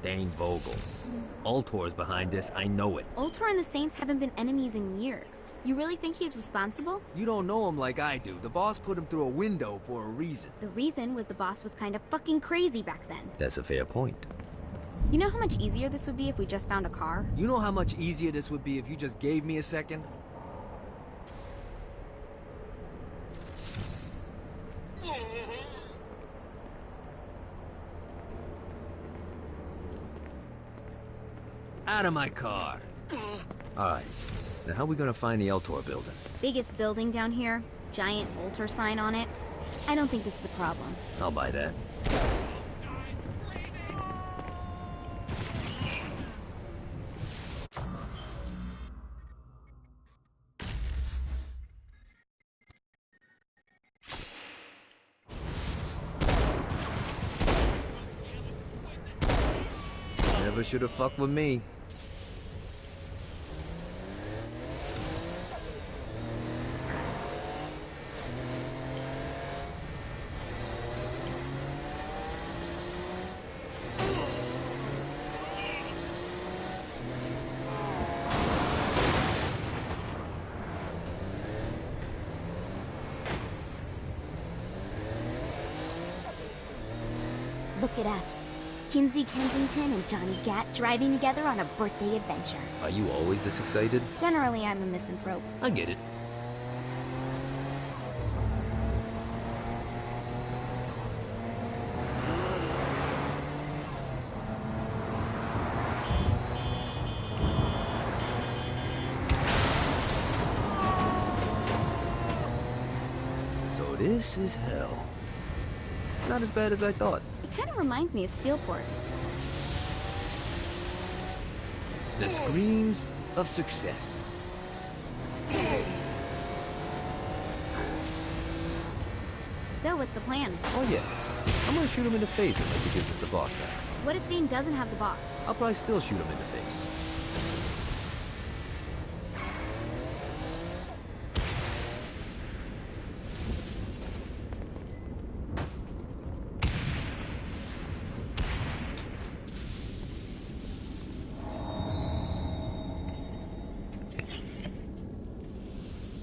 Dane Vogel. Ultor's behind this, I know it. Ultor and the Saints haven't been enemies in years. You really think he's responsible? You don't know him like I do. The boss put him through a window for a reason. The reason was the boss was kind of fucking crazy back then. That's a fair point. You know how much easier this would be if we just found a car? You know how much easier this would be if you just gave me a second? Out of my car. Alright, now how are we gonna find the Ultor building? Biggest building down here, giant Ultor sign on it. I don't think this is a problem. I'll buy that. Never should have fucked with me. Look at us. Kinsey Kensington and Johnny Gat driving together on a birthday adventure. Are you always this excited? Generally, I'm a misanthrope. I get it. So this is hell. Not as bad as I thought. It kind of reminds me of Steelport. The screams of success. So, what's the plan? Oh yeah, I'm gonna shoot him in the face unless he gives us the boss back. What if Dane doesn't have the boss? I'll probably still shoot him in the face.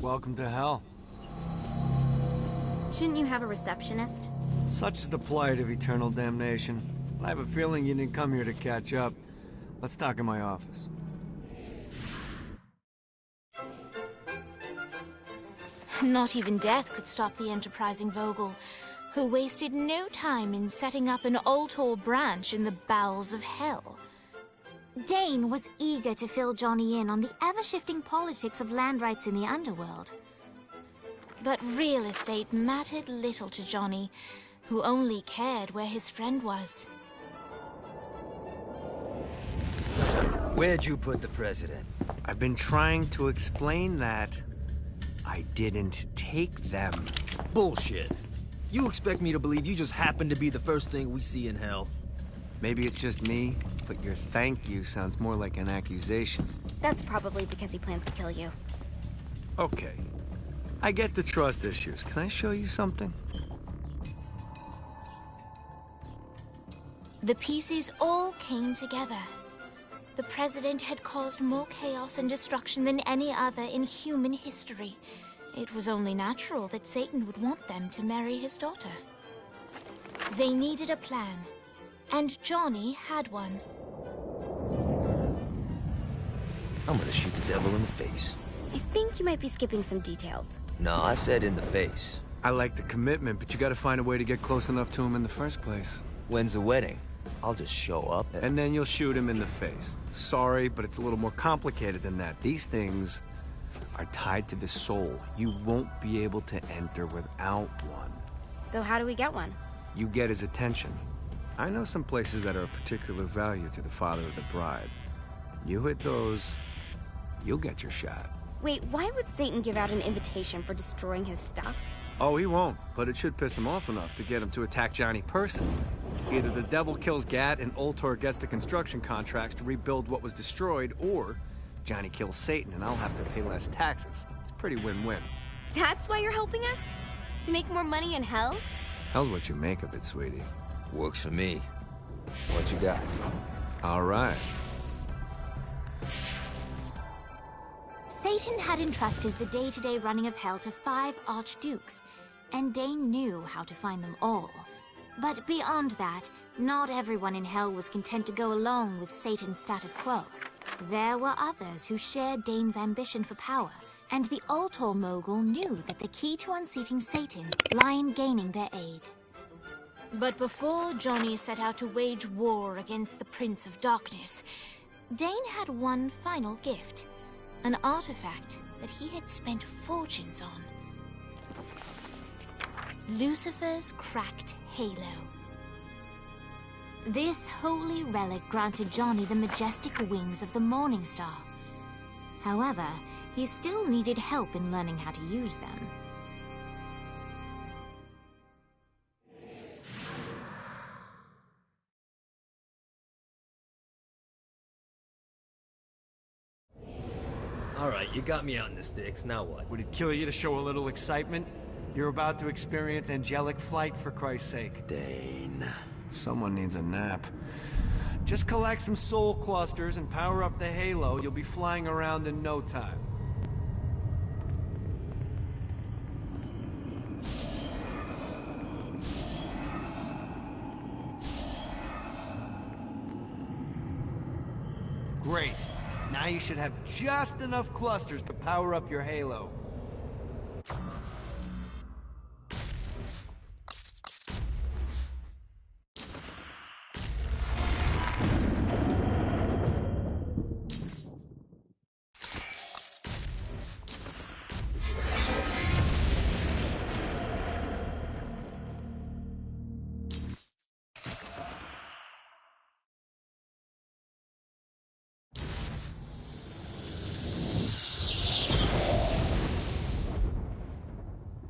Welcome to hell. Shouldn't you have a receptionist? Such is the plight of eternal damnation. I have a feeling you didn't come here to catch up. Let's talk in my office. Not even death could stop the enterprising Vogel, who wasted no time in setting up an Ultor branch in the bowels of hell. Dane was eager to fill Johnny in on the ever-shifting politics of land rights in the underworld. But real estate mattered little to Johnny, who only cared where his friend was. Where'd you put the president? I've been trying to explain that. I didn't take them. Bullshit. You expect me to believe you just happened to be the first thing we see in hell? Maybe it's just me, but your thank you sounds more like an accusation. That's probably because he plans to kill you. Okay. I get the trust issues. Can I show you something? The pieces all came together. The President had caused more chaos and destruction than any other in human history. It was only natural that Satan would want them to marry his daughter. They needed a plan, and Johnny had one. I'm gonna shoot the devil in the face. I think you might be skipping some details. No, I said in the face. I like the commitment, but you gotta find a way to get close enough to him in the first place. When's the wedding? I'll just show up And then you'll shoot him in the face. Sorry, but it's a little more complicated than that. These things are tied to the soul. You won't be able to enter without one. So how do we get one? You get his attention. I know some places that are of particular value to the father of the bride. You hit those, you'll get your shot. Wait, why would Satan give out an invitation for destroying his stuff? Oh, he won't, but it should piss him off enough to get him to attack Johnny personally. Either the devil kills Gat and Ultor gets the construction contracts to rebuild what was destroyed, or Johnny kills Satan and I'll have to pay less taxes. It's pretty win-win. That's why you're helping us? To make more money in hell? Hell's what you make of it, sweetie. Works for me. What you got? All right. Satan had entrusted the day-to-day running of Hell to 5 archdukes, and Dane knew how to find them all. But beyond that, not everyone in Hell was content to go along with Satan's status quo. There were others who shared Dane's ambition for power, and the Ultor mogul knew that the key to unseating Satan lay in gaining their aid. But before Johnny set out to wage war against the Prince of Darkness, Dane had one final gift. An artifact that he had spent fortunes on. Lucifer's cracked halo. This holy relic granted Johnny the majestic wings of the Morning Star. However, he still needed help in learning how to use them. Alright, you got me out in the sticks, now what? Would it kill you to show a little excitement? You're about to experience angelic flight, for Christ's sake. Dane. Someone needs a nap. Just collect some soul clusters and power up the halo. You'll be flying around in no time. Great. Now you should have just enough clusters to power up your halo.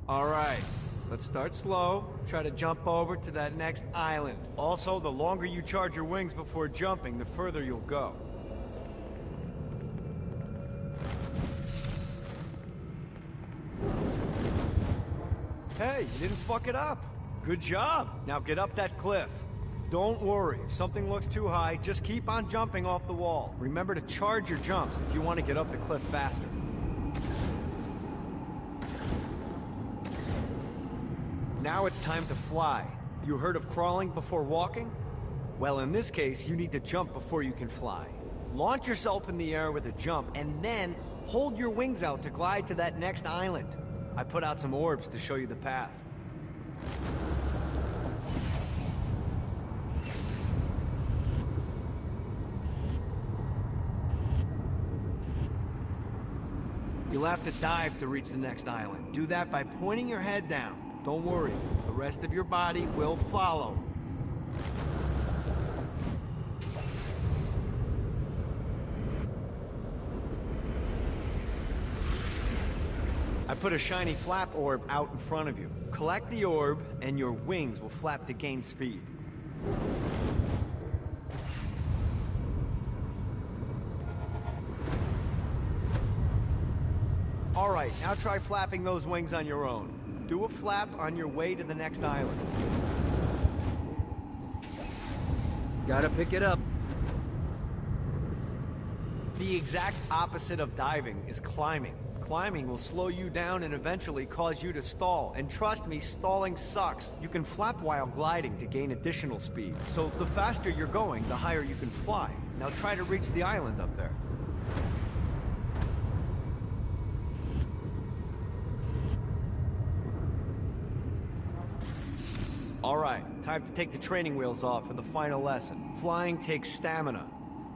Alright, let's start slow. Try to jump over to that next island. Also, the longer you charge your wings before jumping, the further you'll go. Hey, you didn't fuck it up. Good job. Now get up that cliff. Don't worry, if something looks too high, just keep on jumping off the wall. Remember to charge your jumps if you want to get up the cliff faster. Now it's time to fly. You heard of crawling before walking? Well, in this case, you need to jump before you can fly. Launch yourself in the air with a jump, and then hold your wings out to glide to that next island. I put out some orbs to show you the path. You'll have to dive to reach the next island. Do that by pointing your head down. Don't worry, the rest of your body will follow. I put a shiny flap orb out in front of you. Collect the orb, and your wings will flap to gain speed. Alright, now try flapping those wings on your own. Do a flap on your way to the next island. Gotta pick it up. The exact opposite of diving is climbing. Climbing will slow you down and eventually cause you to stall. And trust me, stalling sucks. You can flap while gliding to gain additional speed. So the faster you're going, the higher you can fly. Now try to reach the island up there. Alright, time to take the training wheels off for the final lesson. Flying takes stamina.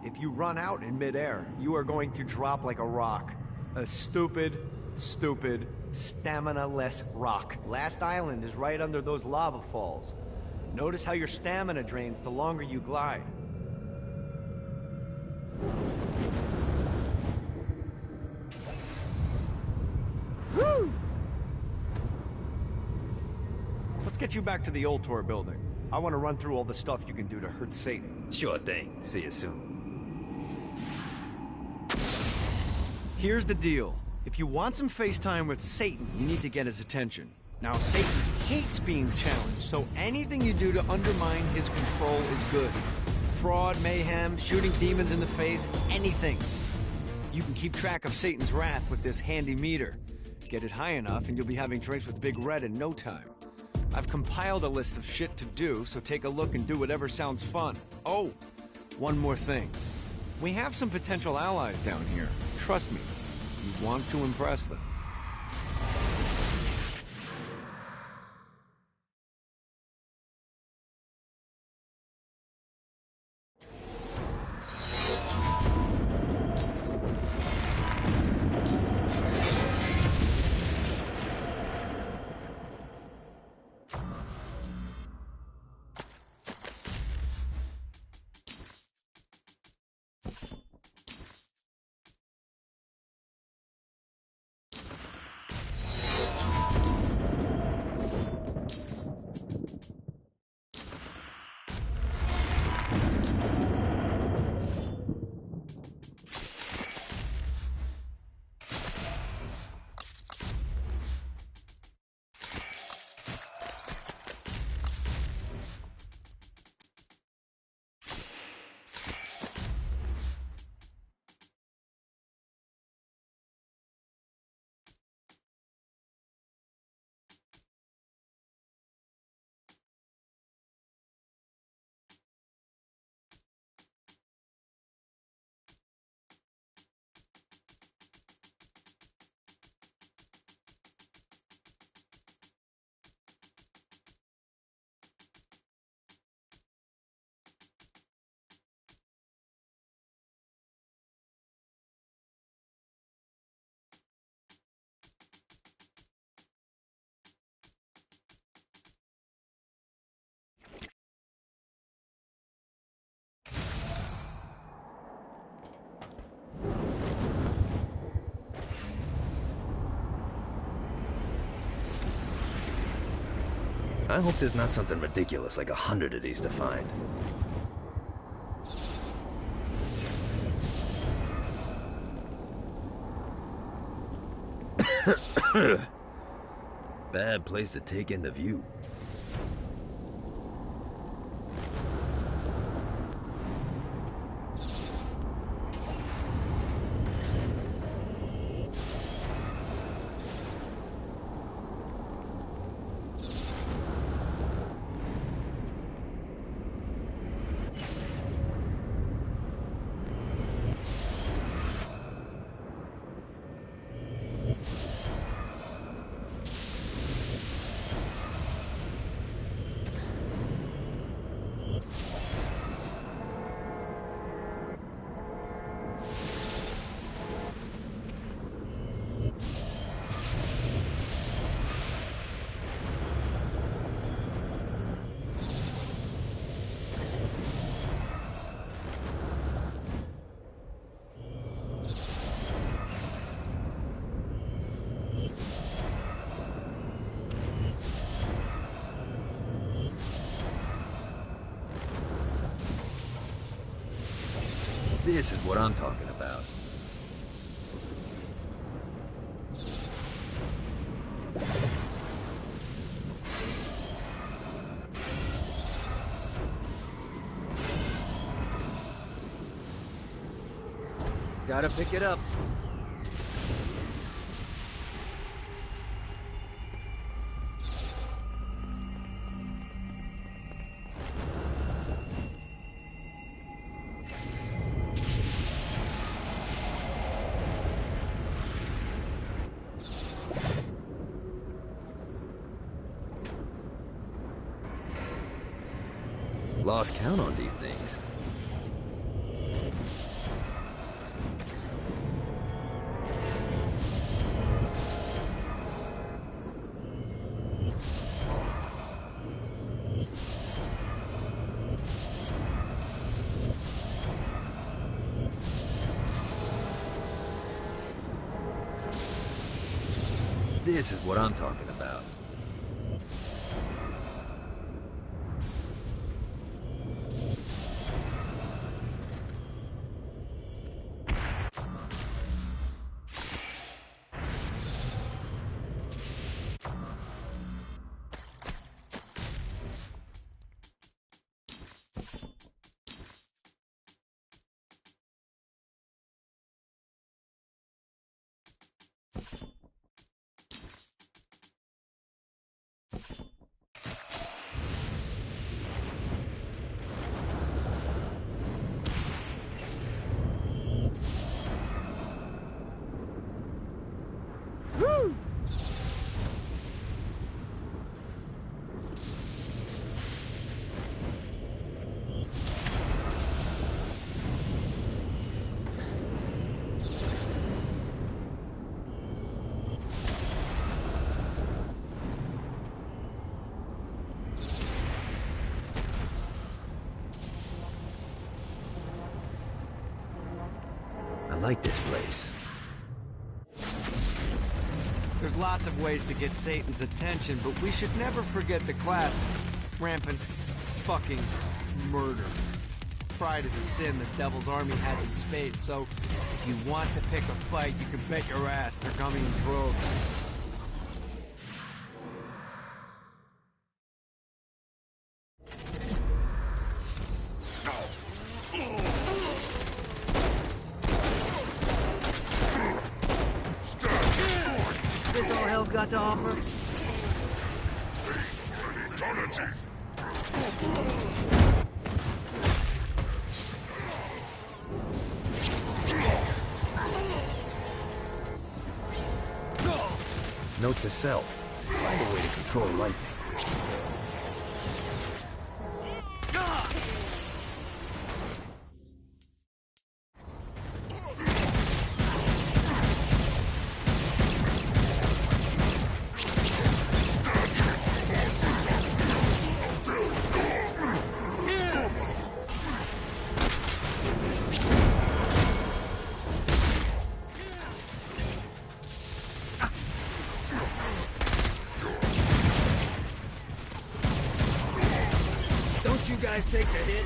If you run out in midair, you are going to drop like a rock. A stupid, stamina-less rock. Last island is right under those lava falls. Notice how your stamina drains the longer you glide. Woo! Let's get you back to the Ultor building. I want to run through all the stuff you can do to hurt Satan. Sure thing. See you soon. Here's the deal. If you want some FaceTime with Satan, you need to get his attention. Now, Satan hates being challenged, so anything you do to undermine his control is good. fraud, mayhem, shooting demons in the face, anything. You can keep track of Satan's wrath with this handy meter. Get it high enough and you'll be having drinks with Big Red in no time. I've compiled a list of shit to do, so take a look and do whatever sounds fun. Oh, one more thing. We have some potential allies down here. Trust me, you want to impress them. I hope there's not something ridiculous like 100 of these to find. Bad place to take in the view. This is what I'm talking about. Gotta pick it up. Lost count on these things. This is what I'm talking about. I like this place. There's lots of ways to get Satan's attention, but we should never forget the classic. Rampant fucking murder. Pride is a sin the Devil's Army has in spades, so if you want to pick a fight, you can bet your ass they're coming in droves. This all hell's got to offer? Note to self. Find a way to control lightning. Don't you guys take the hit?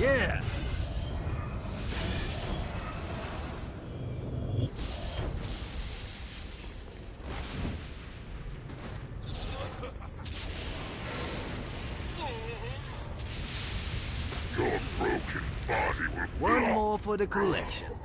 Yeah! Your broken body will One more for the collection.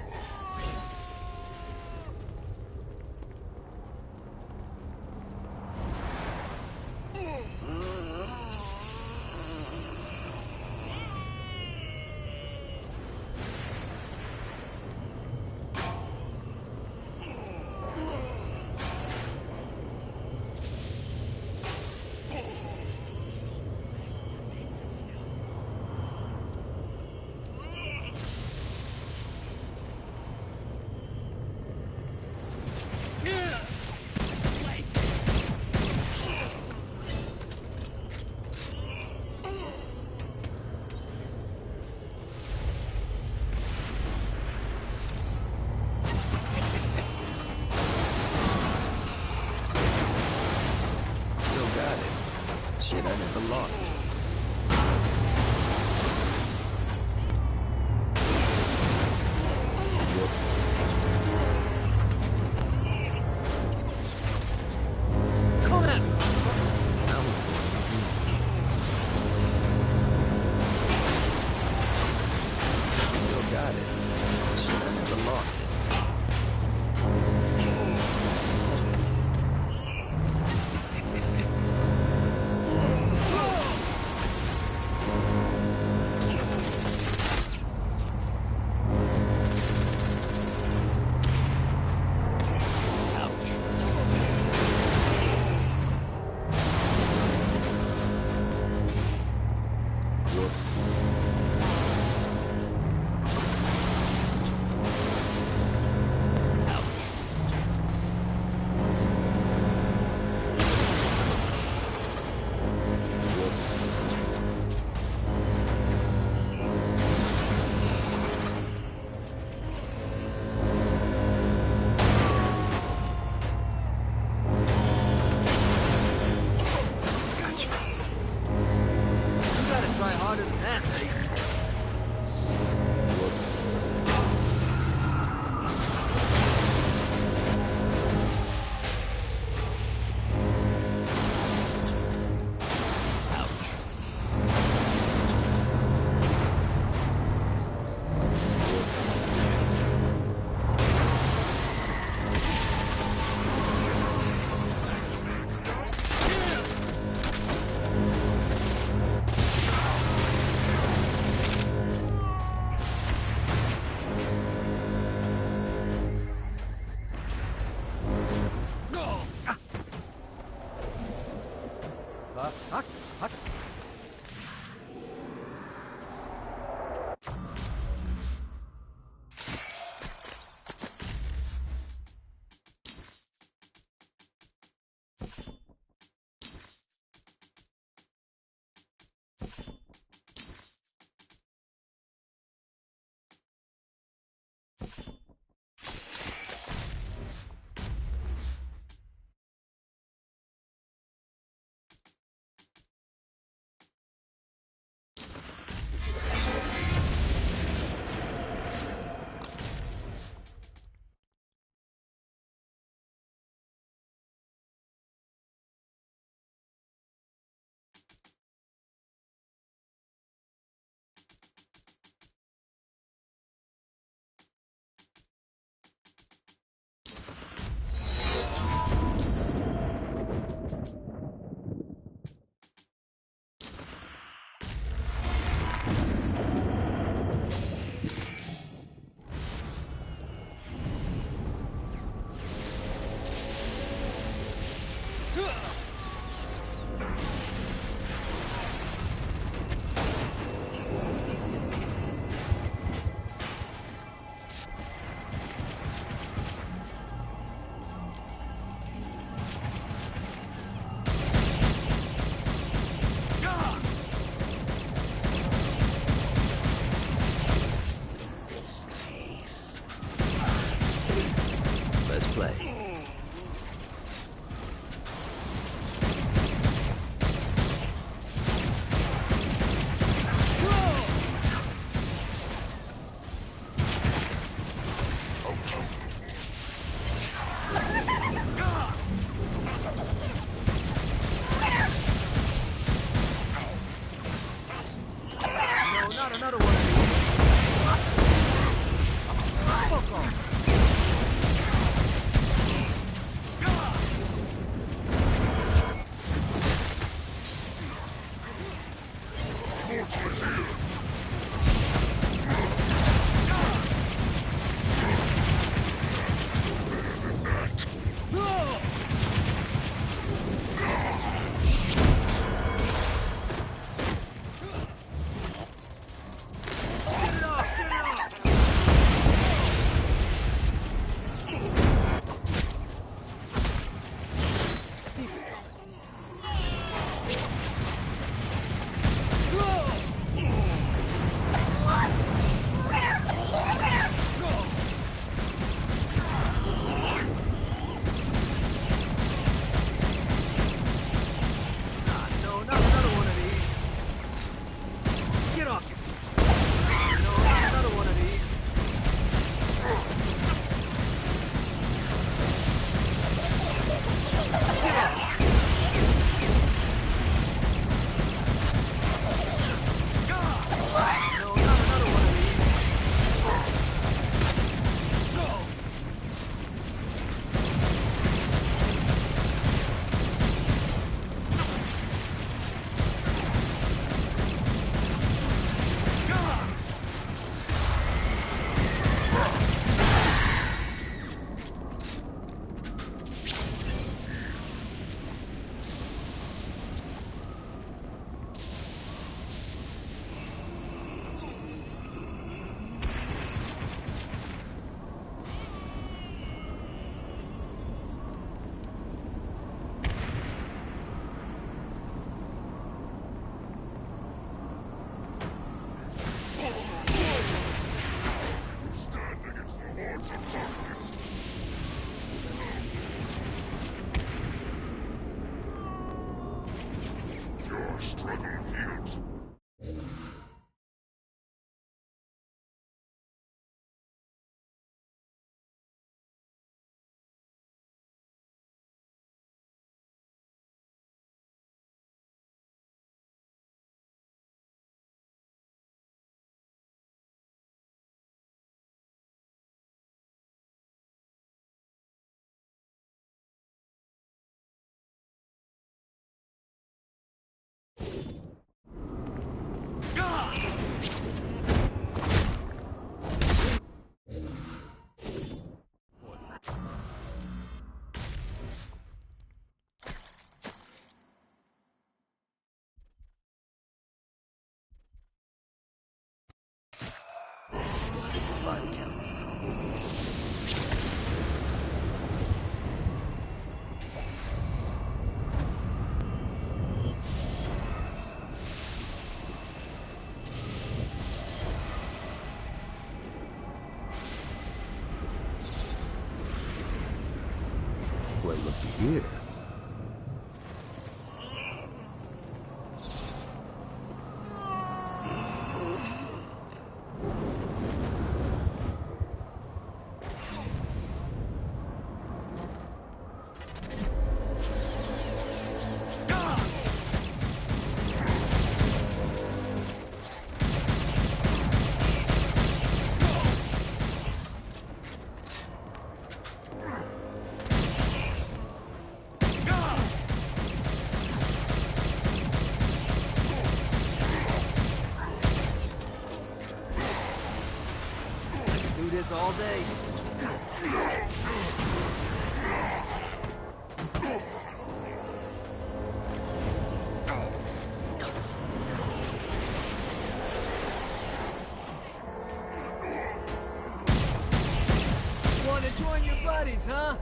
Shit, I never lost it. Come at me! Still got it. Shit, I never lost it. Well, looky here. This all day. Want to join your buddies, huh?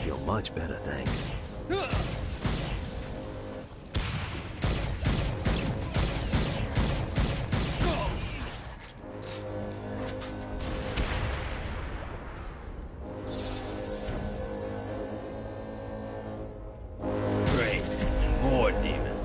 feel much better, thanks. Great. More demons.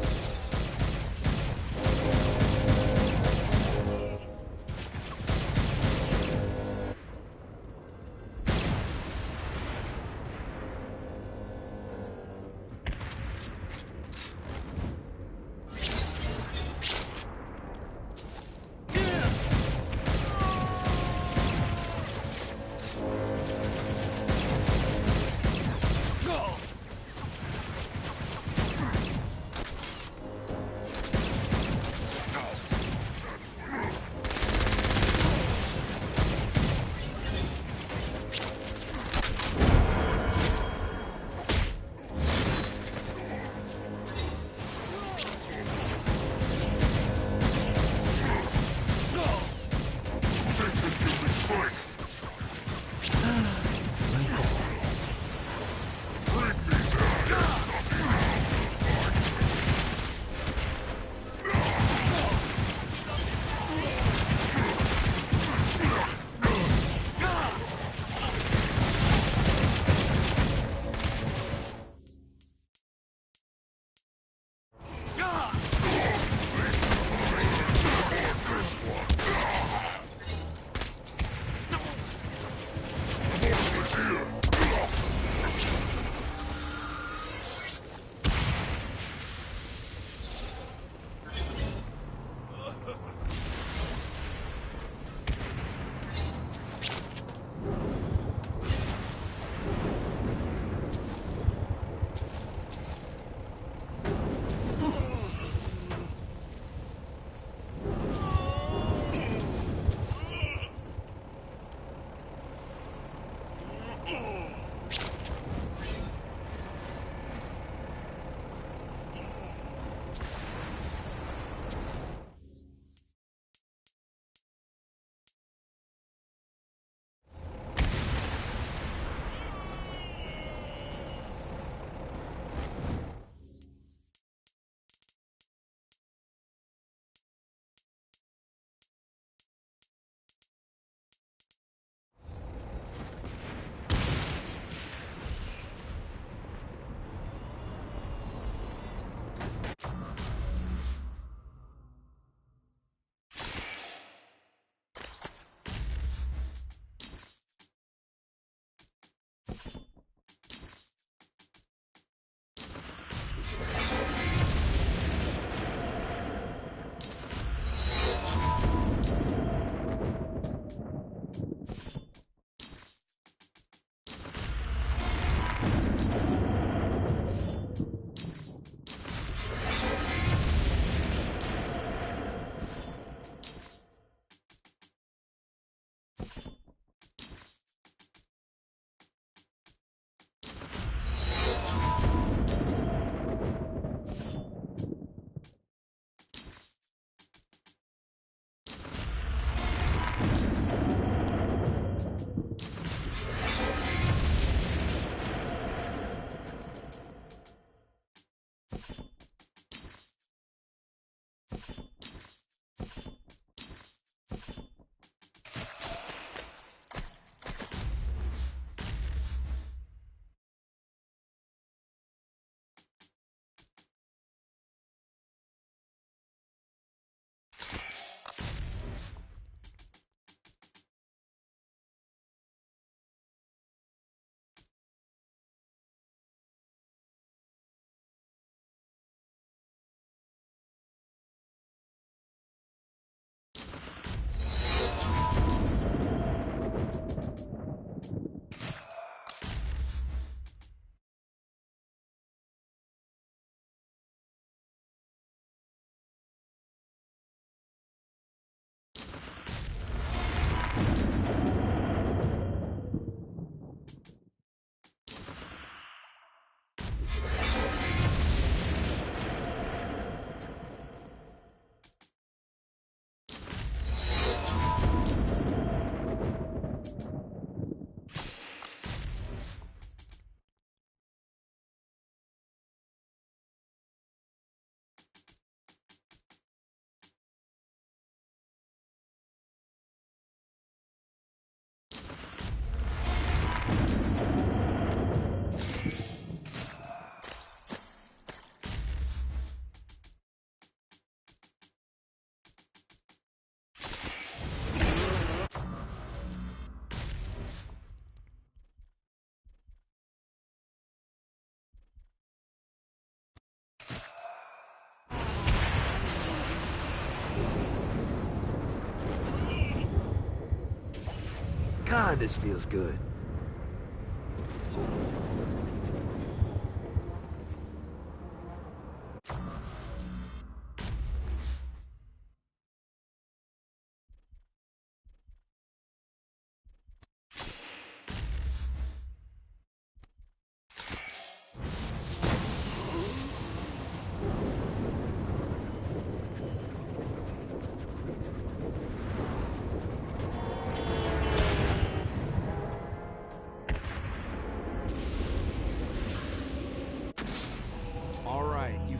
God, this feels good.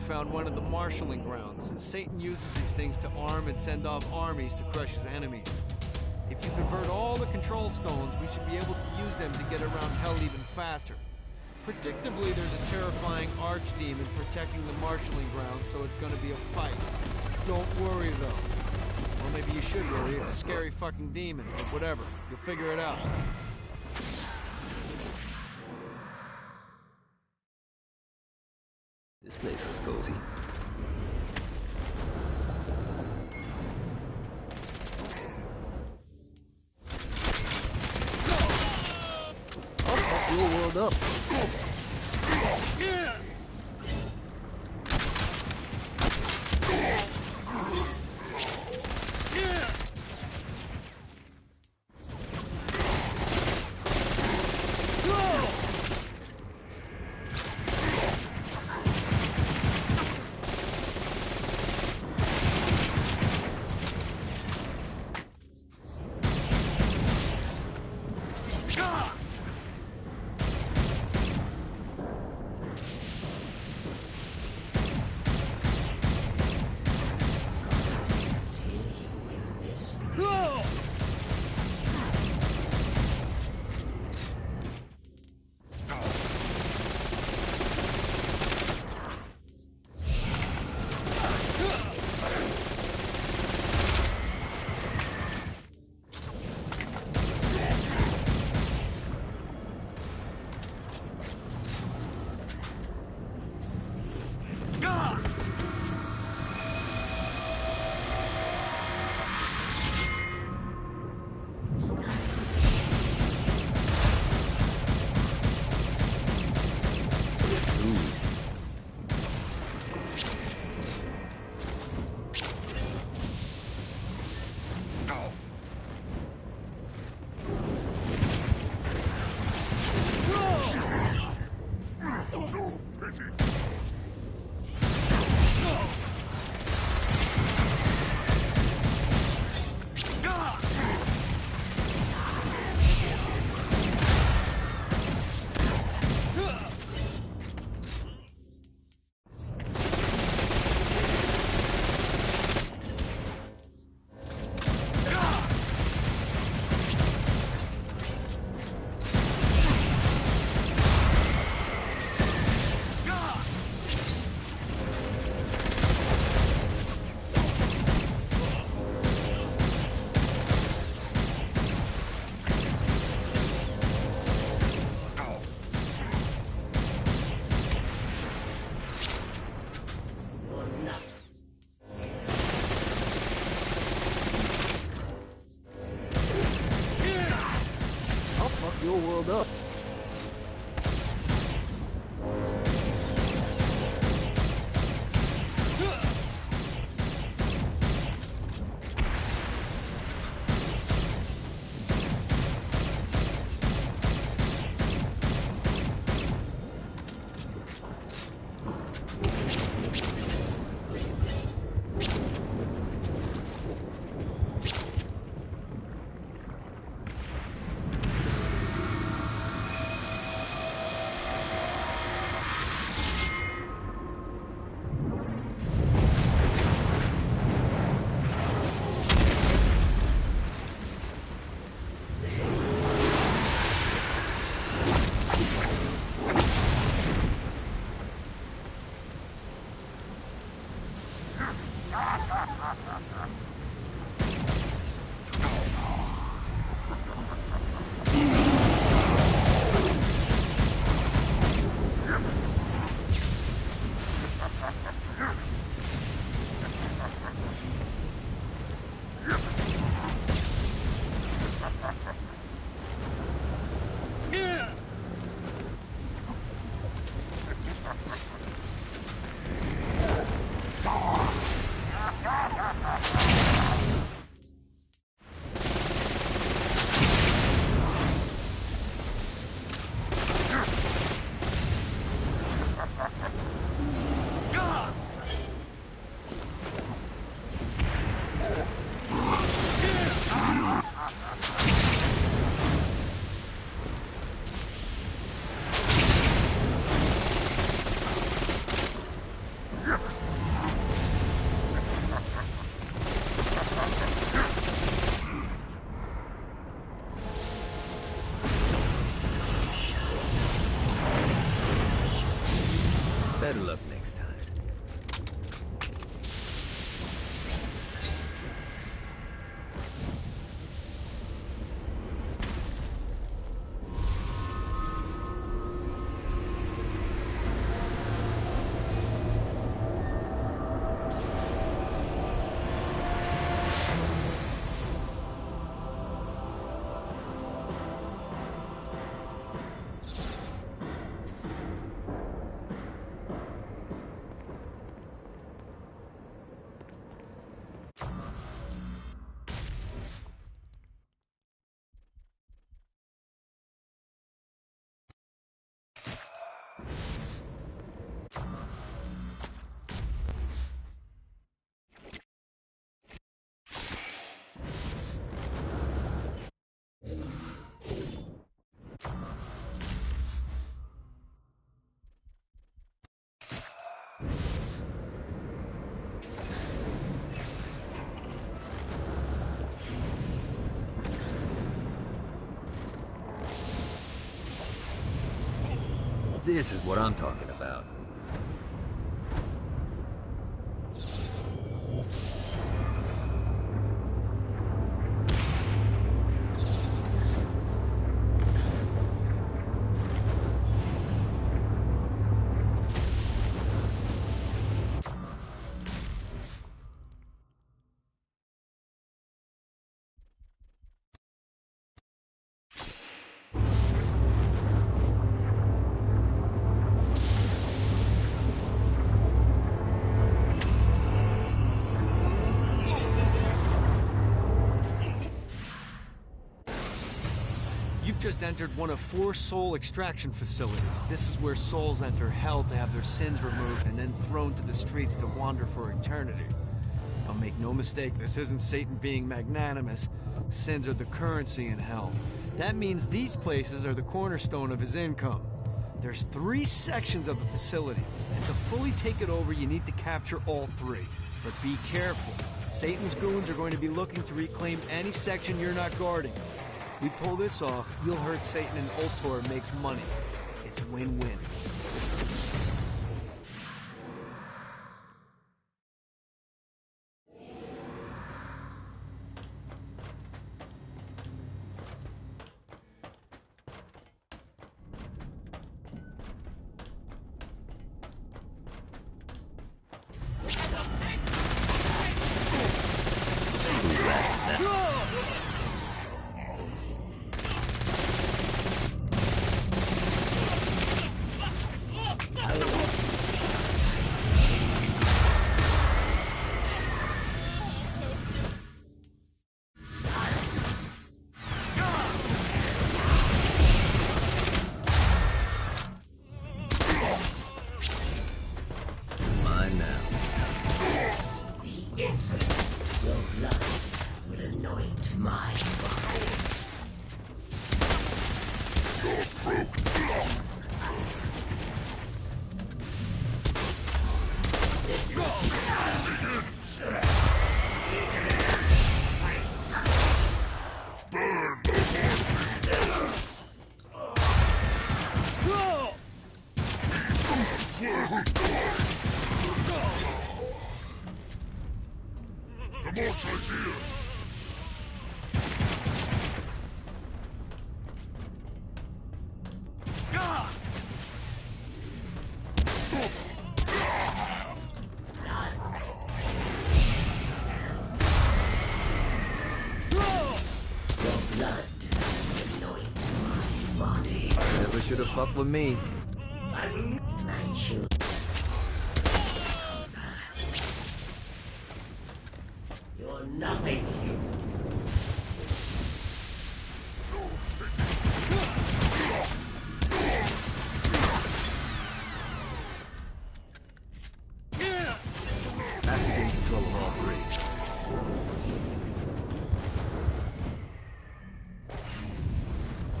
Found one of the marshalling grounds. Satan uses these things to arm and send off armies to crush his enemies. If you convert all the control stones, we should be able to use them to get around hell even faster. Predictably, there's a terrifying archdemon protecting the marshalling grounds, so it's gonna be a fight. Don't worry, though. Well, maybe you should worry. It's a scary fucking demon, but whatever. You'll figure it out. This place looks cozy. I'll fuck your world up. Your world up. Better luck next time. This is what I'm talking about. You've just entered one of 4 soul extraction facilities. This is where souls enter hell to have their sins removed and then thrown to the streets to wander for eternity. Now make no mistake, this isn't Satan being magnanimous. Sins are the currency in hell. That means these places are the cornerstone of his income. There's 3 sections of the facility, and to fully take it over, you need to capture all 3. But be careful. Satan's goons are going to be looking to reclaim any section you're not guarding. We pull this off, you'll hurt Satan and Ultor makes money. It's win-win. Should have fucked with me. You're nothing. Have to gain control of all 3.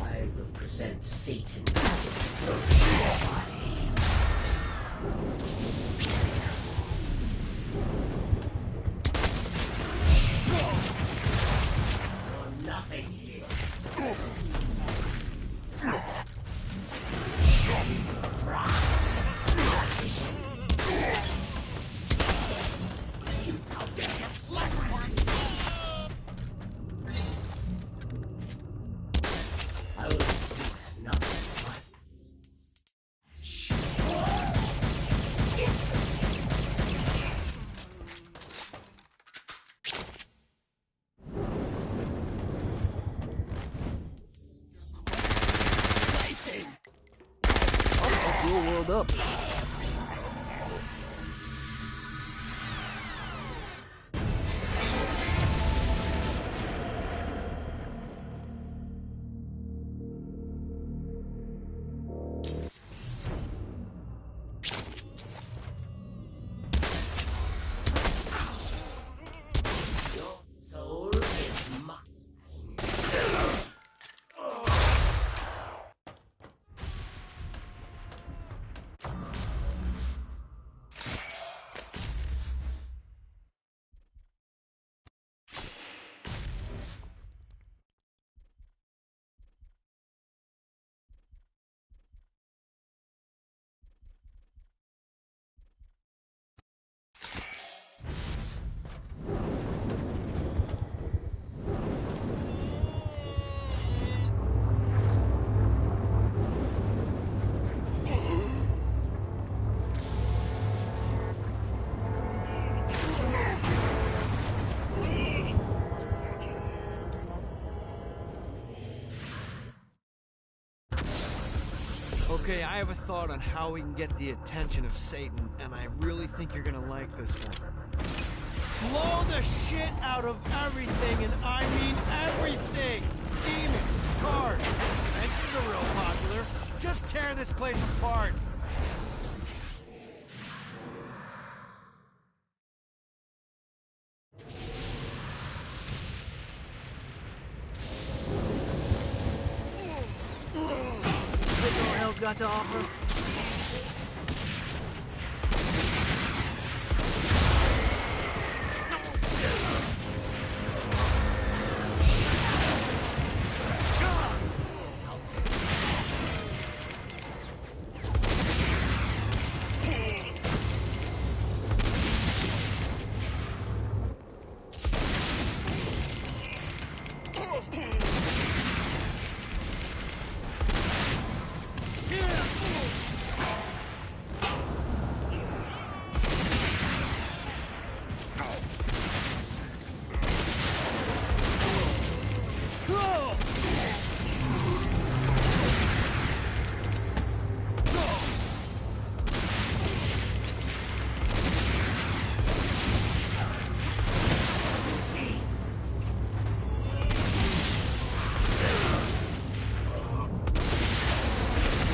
I will present Satan to your body. You're nothing here. Right. Position. your world up. Soul is mine. Okay, I have a thought on how we can get the attention of Satan, and I really think you're gonna like this one. Blow the shit out of everything, and I mean everything! Demons, cars, fences are real popular. Just tear this place apart. What all hell's got to offer?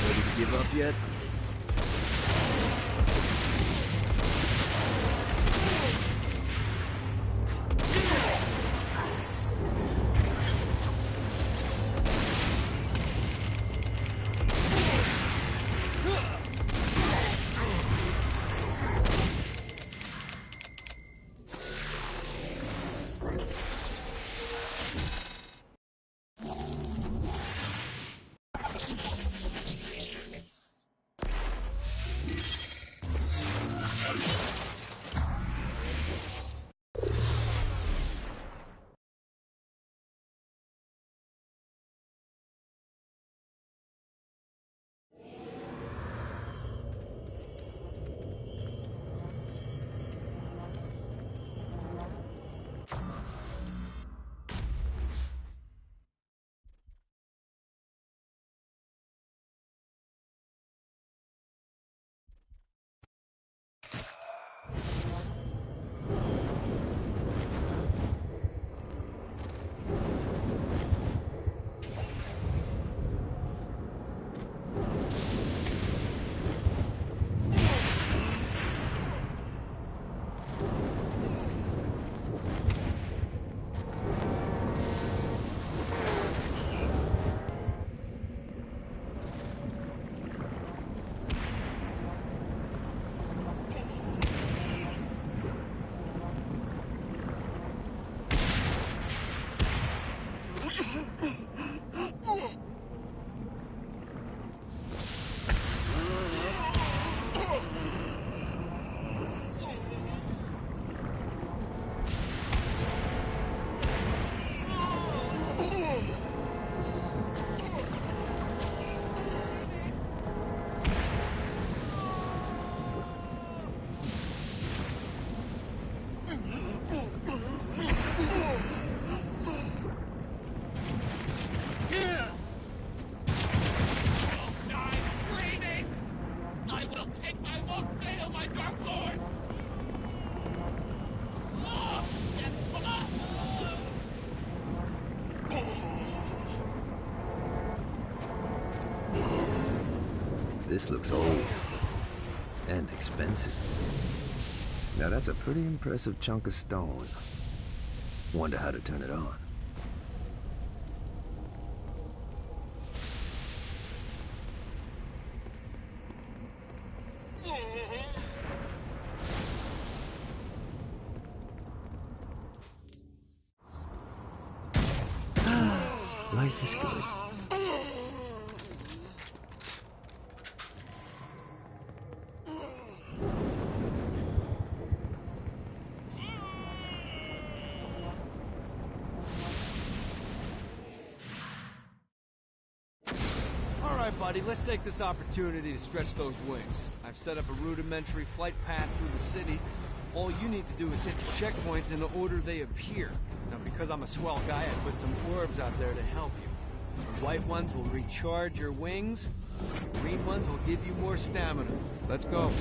Ready to give up yet? This looks old. And expensive. Now that's a pretty impressive chunk of stone. Wonder how to turn it on. Life is good. Alright, buddy, let's take this opportunity to stretch those wings. I've set up a rudimentary flight path through the city. All you need to do is hit the checkpoints in the order they appear. Now, because I'm a swell guy, I put some orbs out there to help you. The white ones will recharge your wings. The green ones will give you more stamina. Let's go.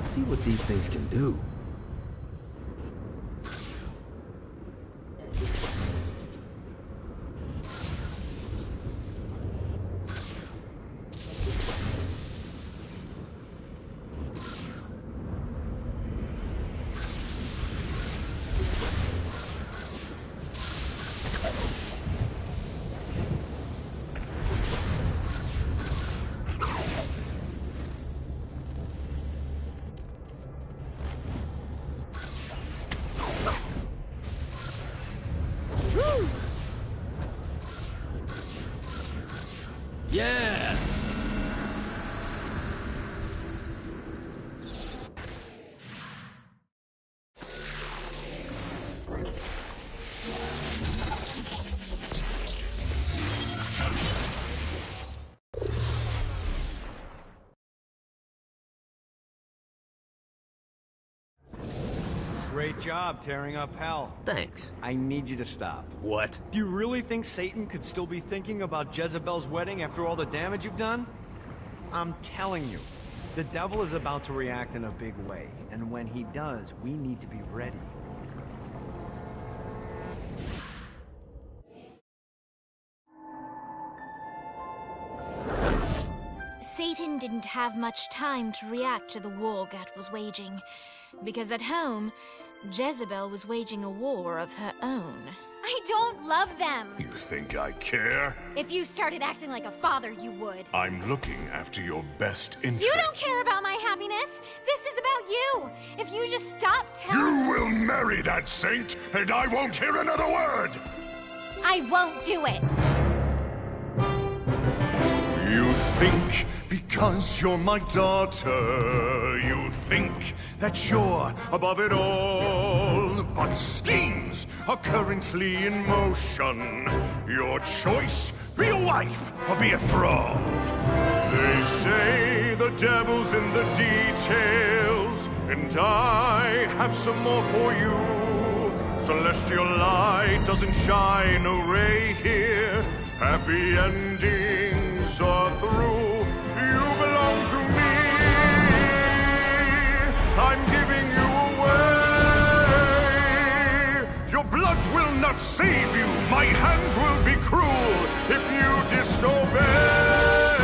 See what these things can do. Yeah! Great job tearing up hell. Thanks. I need you to stop. What? Do you really think Satan could still be thinking about Jezebel's wedding after all the damage you've done? I'm telling you, the devil is about to react in a big way, and when he does, we need to be ready. Satan didn't have much time to react to the war Gat was waging, because at home, Jezebel was waging a war of her own. I don't love them. You think I care? If you started acting like a father, you would. I'm looking after your best interest. You don't care about my happiness. This is about you. If you just stop telling... You will marry that saint, and I won't hear another word! I won't do it. You think because you're my daughter, you think that you're above it all. but schemes are currently in motion. Your choice, be a wife or be a thrall. They say the devil's in the details, and I have some more for you. Celestial light doesn't shine a ray here. Happy endings are through. You belong to me. I'm giving you away. Your blood will not save you. My hand will be cruel if you disobey.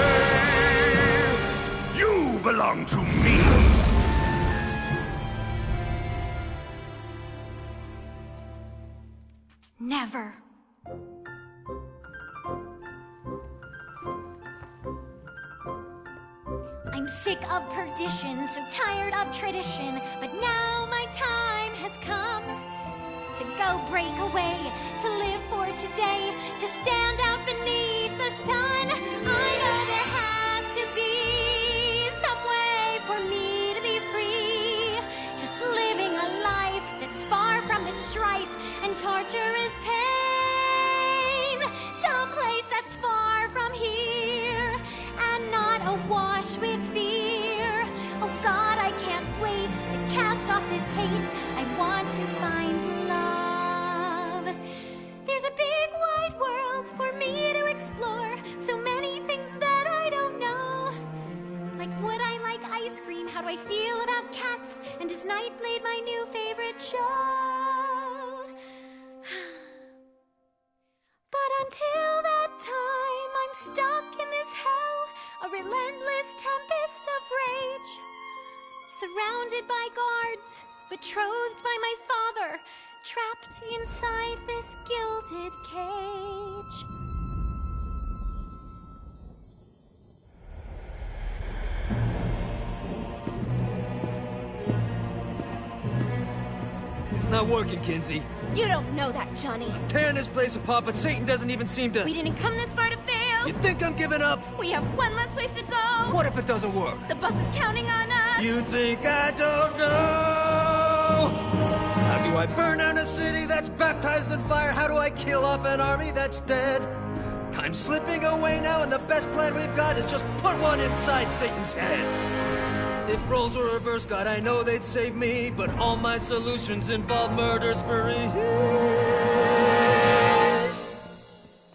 You belong to me. Never. I'm sick of perdition, so tired of tradition, but now my time has come to go break away, to live for today, to stand out beneath the sun. I know there has to be some way for me to be free, just living a life that's far from the strife and torturous pain, someplace that's far from here and not awash with fear. Oh God, I can't wait to cast off this hate. I want to find love. There's a big wide world for me to explore, so many things that I don't know. Like, would I like ice cream? How do I feel about cats? And is Nightblade my new favorite show? But until that time, I'm stuck in this hell, a relentless tempest of rage, surrounded by guards, betrothed by my father, trapped inside this gilded cage. It's not working, Kinzie. You don't know that, Johnny. Tearing this place apart, but Satan doesn't even seem to... We didn't come this far to fail. You think I'm giving up? We have one less place to go. What if it doesn't work? The bus is counting on us. You think I don't know? How do I burn down a city that's baptized in fire? How do I kill off an army that's dead? Time's slipping away now, and the best plan we've got is just put one inside Satan's head. If roles were reversed, God, I know they'd save me, but all my solutions involve murder sprees.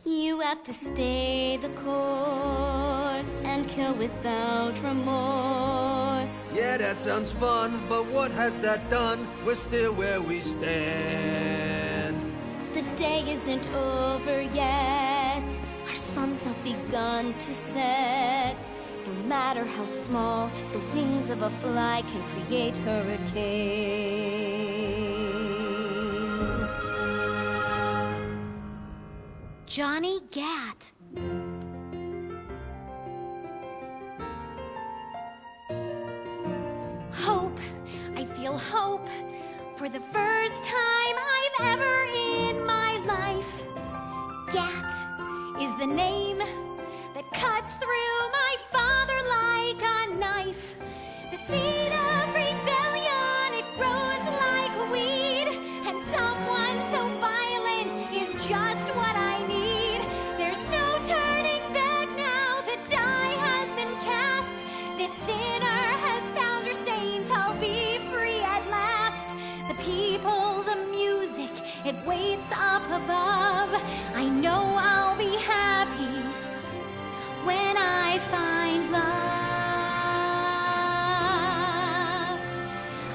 You have to stay the course and kill without remorse. Yeah, that sounds fun, but what has that done? We're still where we stand. The day isn't over yet. Our sun's not begun to set. No matter how small, the wings of a fly can create hurricanes. Johnny Gat. Hope. I feel hope. For the first time I've ever in my life. Gat is the name that cuts through my father like a knife. The seed of rebellion, it grows like a weed, and someone so violent is just what I need. There's no turning back now, the die has been cast. This sinner has found her saint, I'll be free at last. The people, the music, it waits up above. I know I'll be happy when I find love.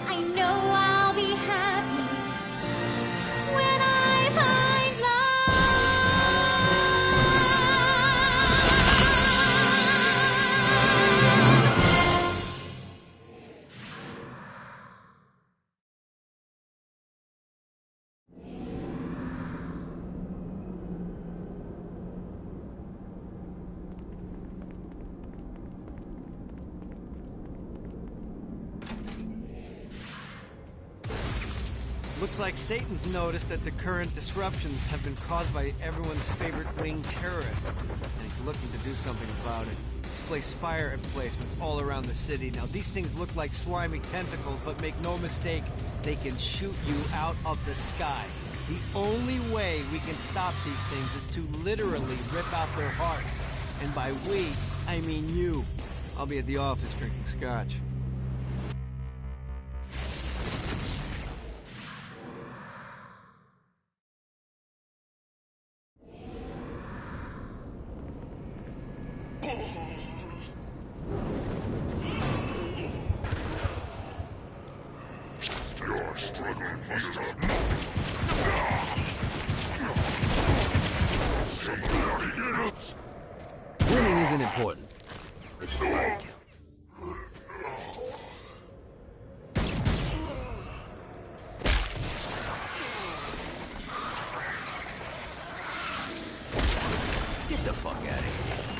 I know I'll be happy when I find Looks like Satan's noticed that the current disruptions have been caused by everyone's favorite winged terrorist, and he's looking to do something about it. He's placed spire emplacements all around the city. Now, these things look like slimy tentacles, but make no mistake, they can shoot you out of the sky. The only way we can stop these things is to literally rip out their hearts. And by we, I mean you. I'll be at the office drinking scotch. Your struggle must have Winning isn't important. It's the way it Get the fuck out of here.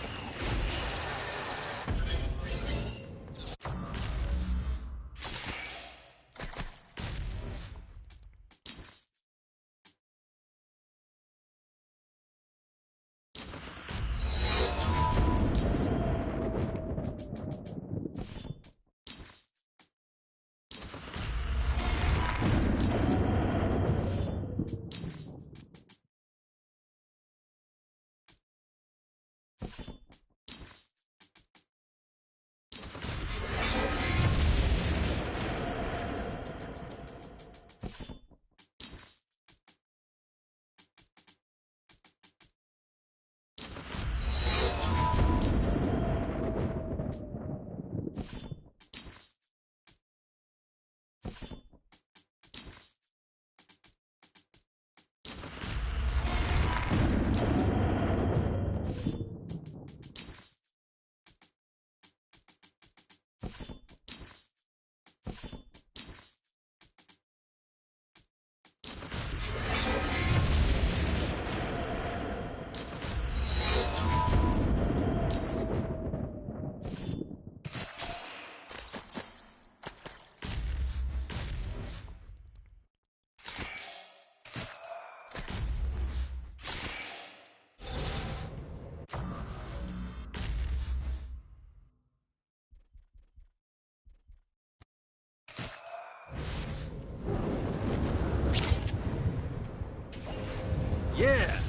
Yeah!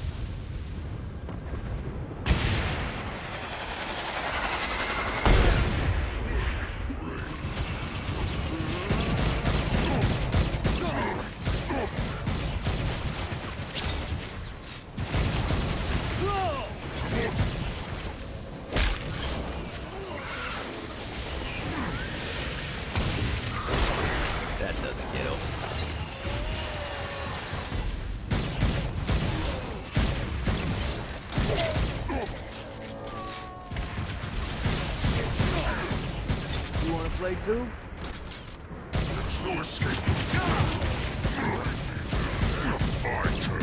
That doesn't get old. You wanna play too? There's no escape. My turn.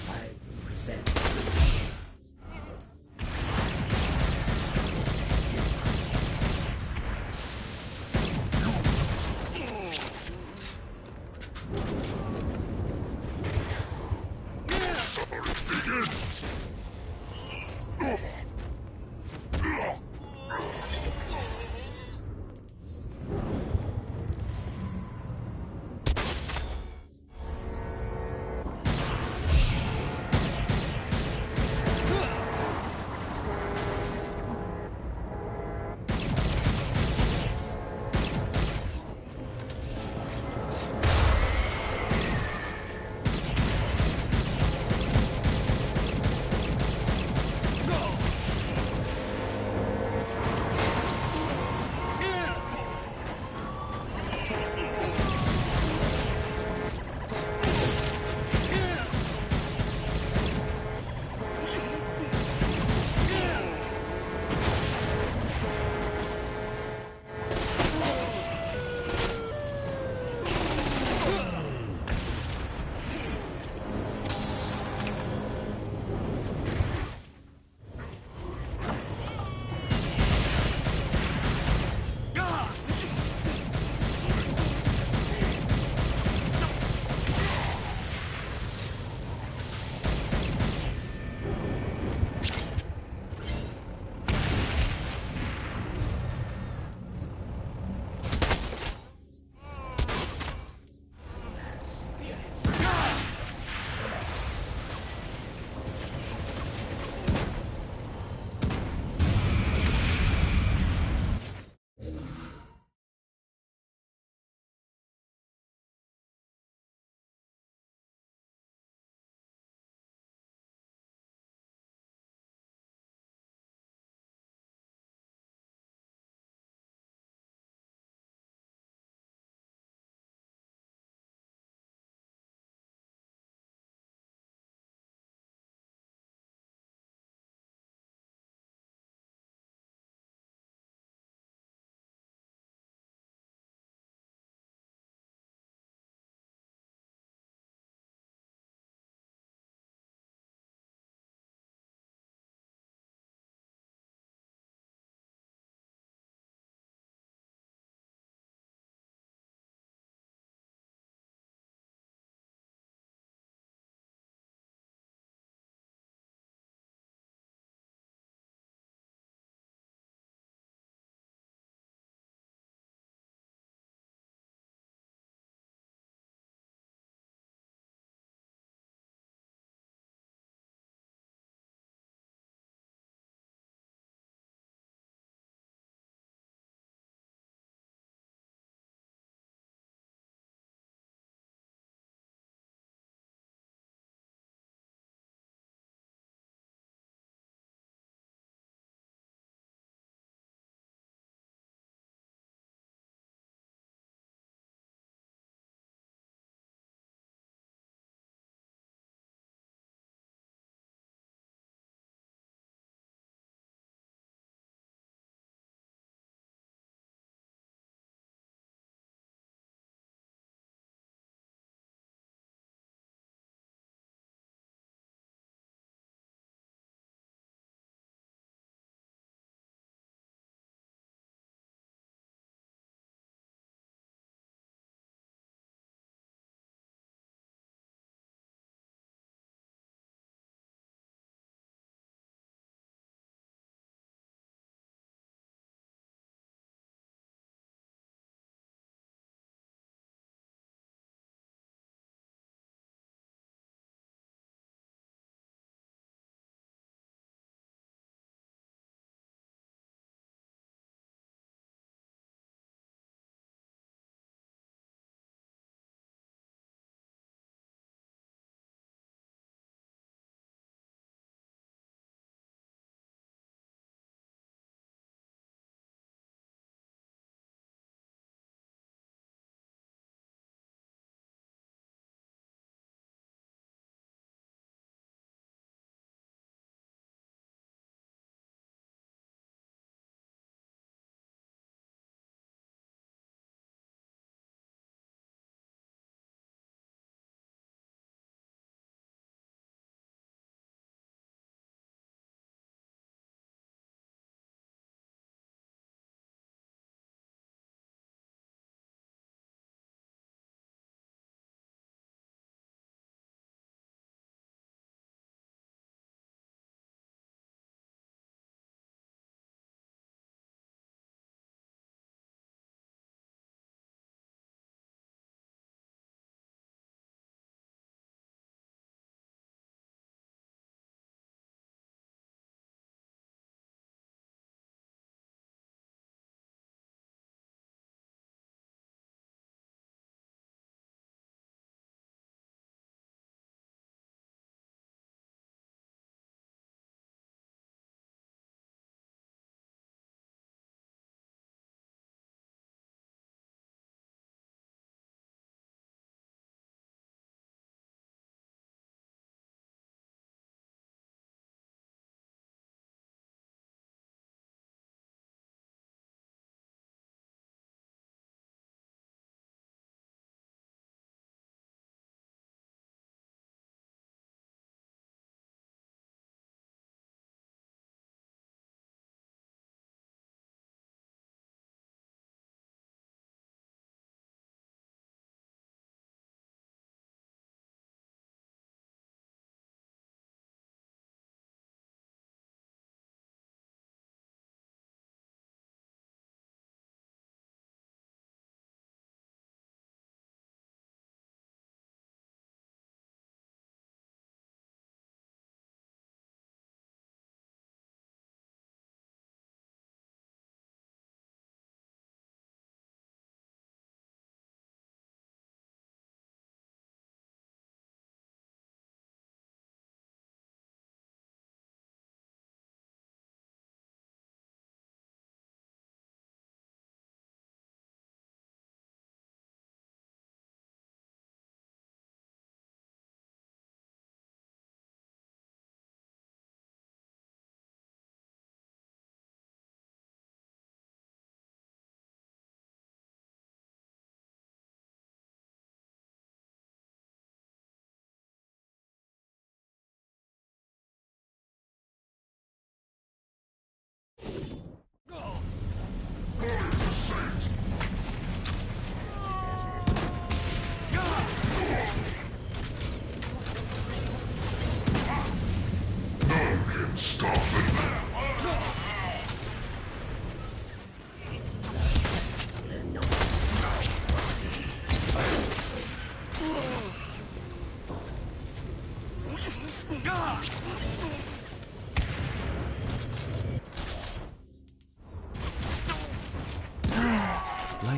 I present. Suffering begins.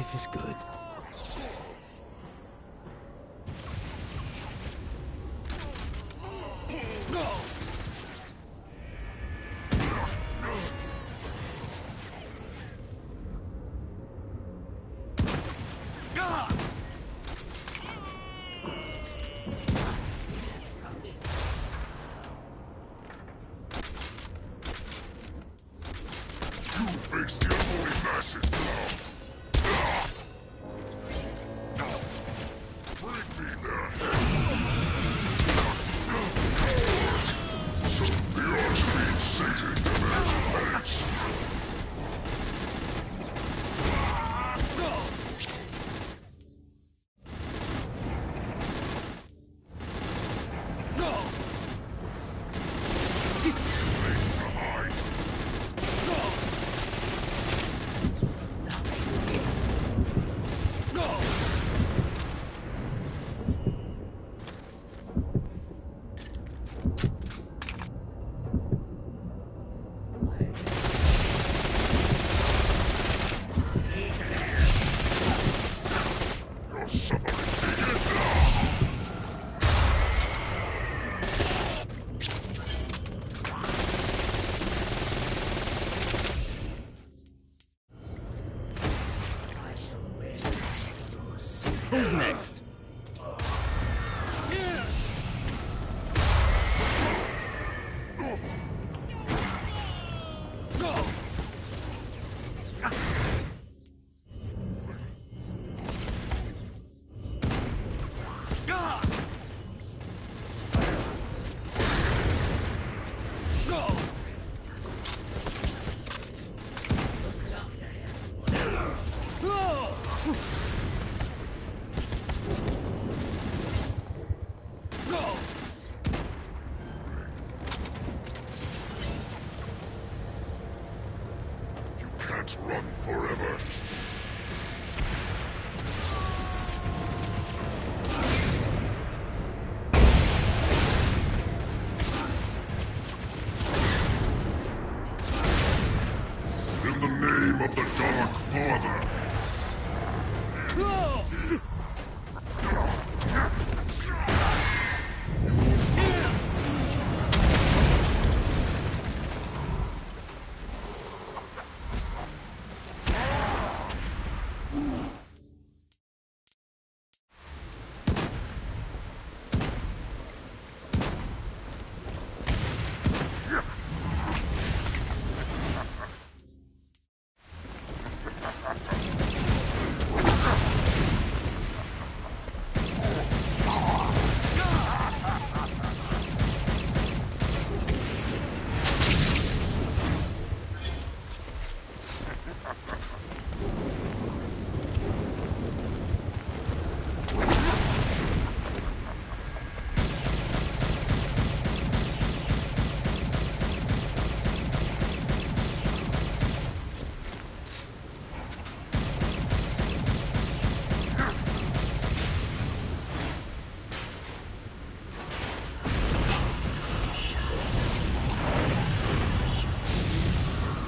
Life is good. Face the unholy masses now. Bring me their head. The archfiend Satan demands thanks. Who's next? Can't run forever. In the name of the Dark Father.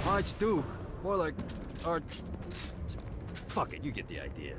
Archduke. More like Fuck it, you get the idea.